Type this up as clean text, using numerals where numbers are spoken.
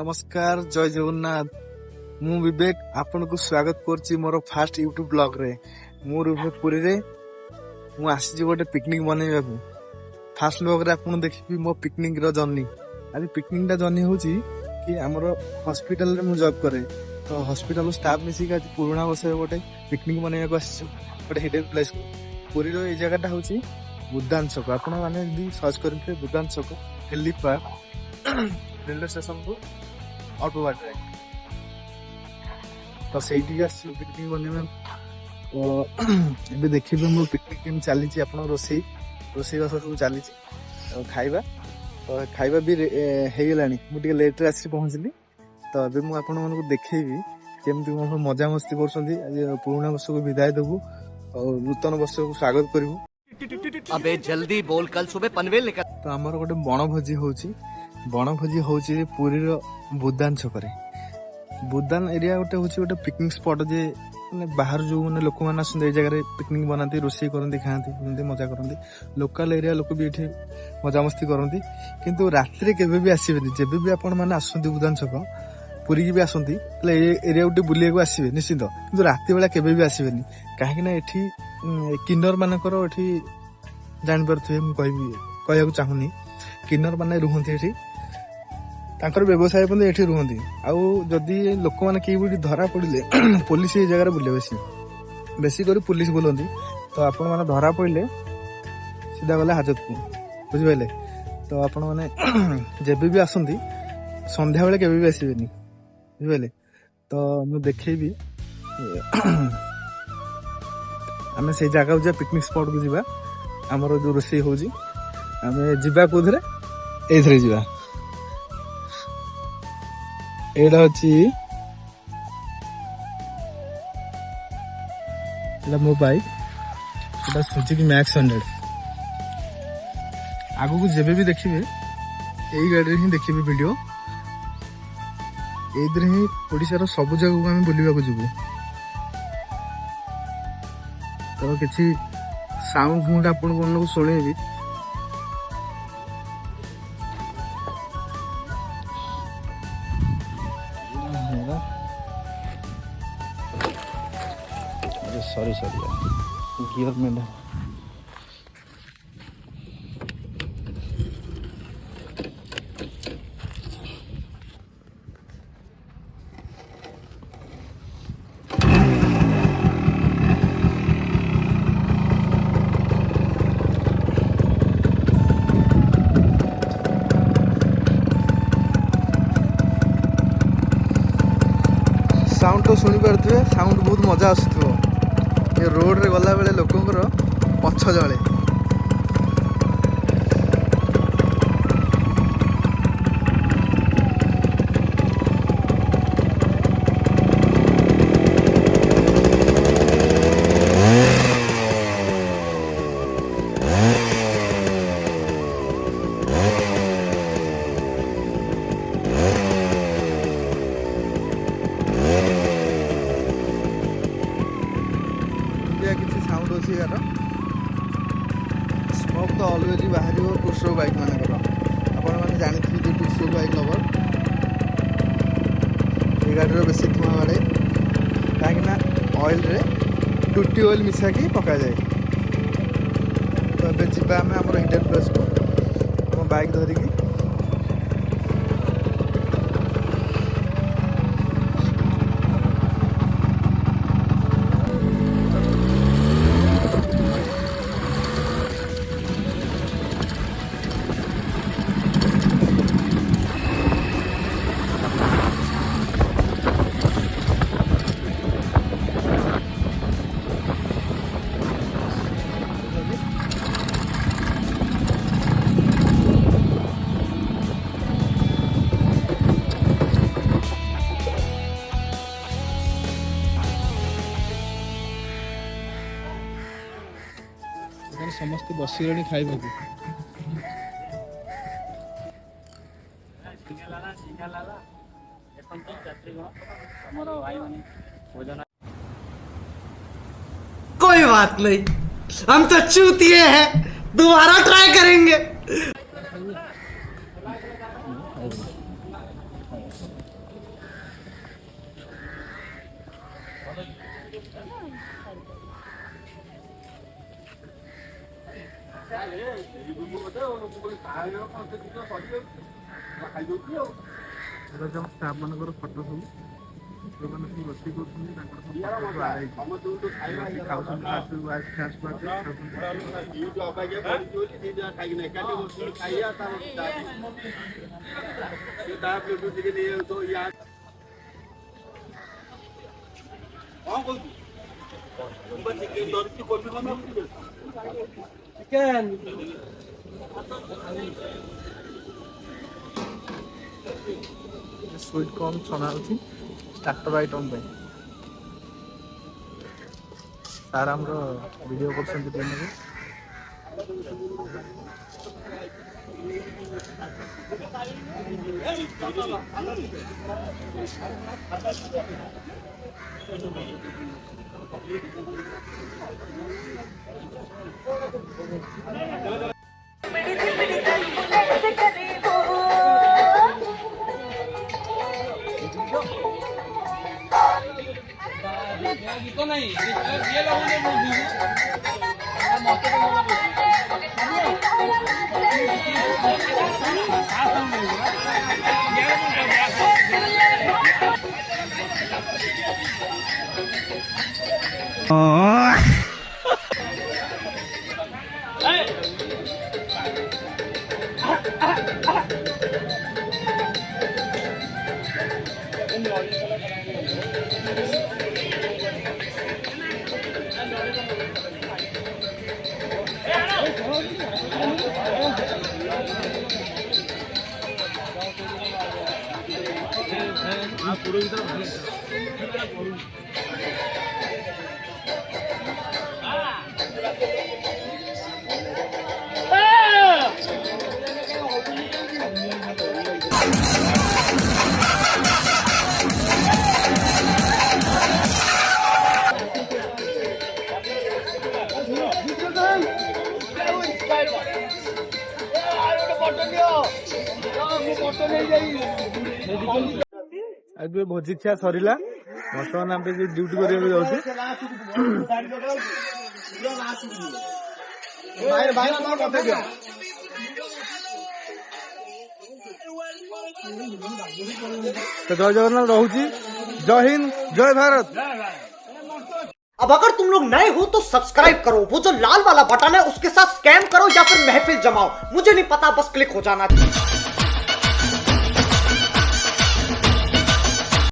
नमस्कार जय जगन्नाथ मु विवेक आपन को स्वागत करछि मोर फास्ट यूट्यूब ब्लॉग रे। मु पुरी रे मु आसी गोटे पिकनिक बनैबा को फास्ट ब्लॉग रे आपन देखिबी मो पिकनिक रो जर्नी। आज पिकनिक दा जर्नी होछि कि हमरो हॉस्पिटल रे मु जॉब करे तो हॉस्पिटल स्टाफ मिसी का पुराना बसे गोटे पिकनिक बनैबा को आछि गोटे हिडन प्लेस को। पुरी रो ए जगह टा होछि बुद्धान छक। आपन माने यदि सर्च करके बुद्धान छक हेलीपैड रेलवे स्टेशन को अल्प बाट तो सही पिकनिक बनवा तो देखिए मो पिकनिक केम चली रोसई बास सब चली खाइबा तो खाइबा भी हो गला मुझे लेट रे आसी पहुँचली तो अभी मुझे आपण मन को देखेबी केमती मजा मस्ती कर पुराना वर्ष को विदाय देबू और नूतन वर्ष को स्वागत करू। अबे जल्दी बोल कल सुबह पनवेल निकल। तो आमर गोटे बनभोजी होची बनभोजी होची पुरी रो बुद्धान छकरे। बुद्धान एरिया गोटे होची गोटे पिकनिक स्पॉट जे माने बाहर जो माने लोक माने आसंदे ए जगह पिकनिक बनाती रोसई करंती खांती एमती मजा करंती लोकल एरिया लोक भी एठी मजा मस्ती करंती किंतु रात्रि केबे भी आसीबेनी जेबे भी आपण माने आसंती बुद्धान छक पुरी की भी आसंती तले एरिया गोटे बुलिया को आसीबे निश्चित किंतु राति बेला केबे भी आसीबेनी काहे ना एठी किन्नर मानकर एठी जानि परथि हम कहया चाहूनी किन्नर माने रुहंती एठी तांकर व्यवसाय पण एठी रुहंती आउ जदी लोक माने की बुडी धरा पड़िले पुलिस ए जगह बुले बेसी करी पुलिस बोलंती तो आपण माने धरा पड़िले सीधा गले हाजत को बुझि पाइले तो आपण माने जेबे भी आसंती संध्या बेले केबे भी आसीबेनी बुझि पाइले तो मु देखैबी आमे से जगह जा पिकनिक स्पॉट को जीवा हमरो जो रोसई होजी आमे जीवा कोधरे एथरे जीवा एडा अछि एला मो बाइक एटा सुजुकी मैक्स 100 आगो को जेबे भी देखिबे एई गाड़ी रे ही देखिबे वीडियो एदरे ही ओडिसा रो सब जगह को हम बुलिबा को जीवो तो किछि साउंड फूड आपन कोन को सुनेबी सॉरी गियर में साउंड तो शुणी पारे साउंड बहुत मजा आसुव ये रोड रे गला बेले लोकंकर पछ जले साउंड अच्छी यार स्मोक तो अलवेज बाहर टूसो बाइक मानकर आपण मैंने जानी जो टूसो बाइक लवर ये गाड़ी बेसी धुआं मारे कहीं ऑयल रे टूटी ऑयल मिसा कि पका जाए तो ये जीवा आम हिडन प्लेस को आम बाइक धरिकी समस्त बसिले खाइबा कोई बात नहीं हम तो चूतिए हैं दोबारा ट्राई करेंगे। ଏଟା ଯୋଉ ଷ୍ଟାଫ୍ ମାନଙ୍କର ଫଟୋ ସବୁ ଯୋଉମାନେ ସବୁ ରୋଷେଇ କରୁଛନ୍ତି ତାଙ୍କର ସବୁ ଫଟୋ ସବୁ ଆଡ଼େଇଛି ଖାଉଛନ୍ତି ସୁଇଟ୍ କର୍ନ ଛଣା ହେଉଛି ଷ୍ଟାର୍ଟର ଆଇଟମ୍ ପାଇଁ। ସାର୍ ଆମର ଭିଡ଼ିଓ କରୁଛନ୍ତି ଟ୍ରେନରେ। ଏବେ ଭୋଜି ଖିଆ ସରିଲା, ବର୍ତ୍ତମାନ ଆମେ ଡ୍ୟୁଟି କରିବାକୁ ଯାଉଛୁ। ଜୟ ଜଗନ୍ନାଥ ରହୁଛି। जय हिंद, जय भारत। अब अगर तुम लोग नए हो तो सब्सक्राइब करो, वो जो लाल वाला बटन है उसके साथ स्कैम करो या फिर महफिल जमाओ, मुझे नहीं पता, बस क्लिक हो जाना चाहिए।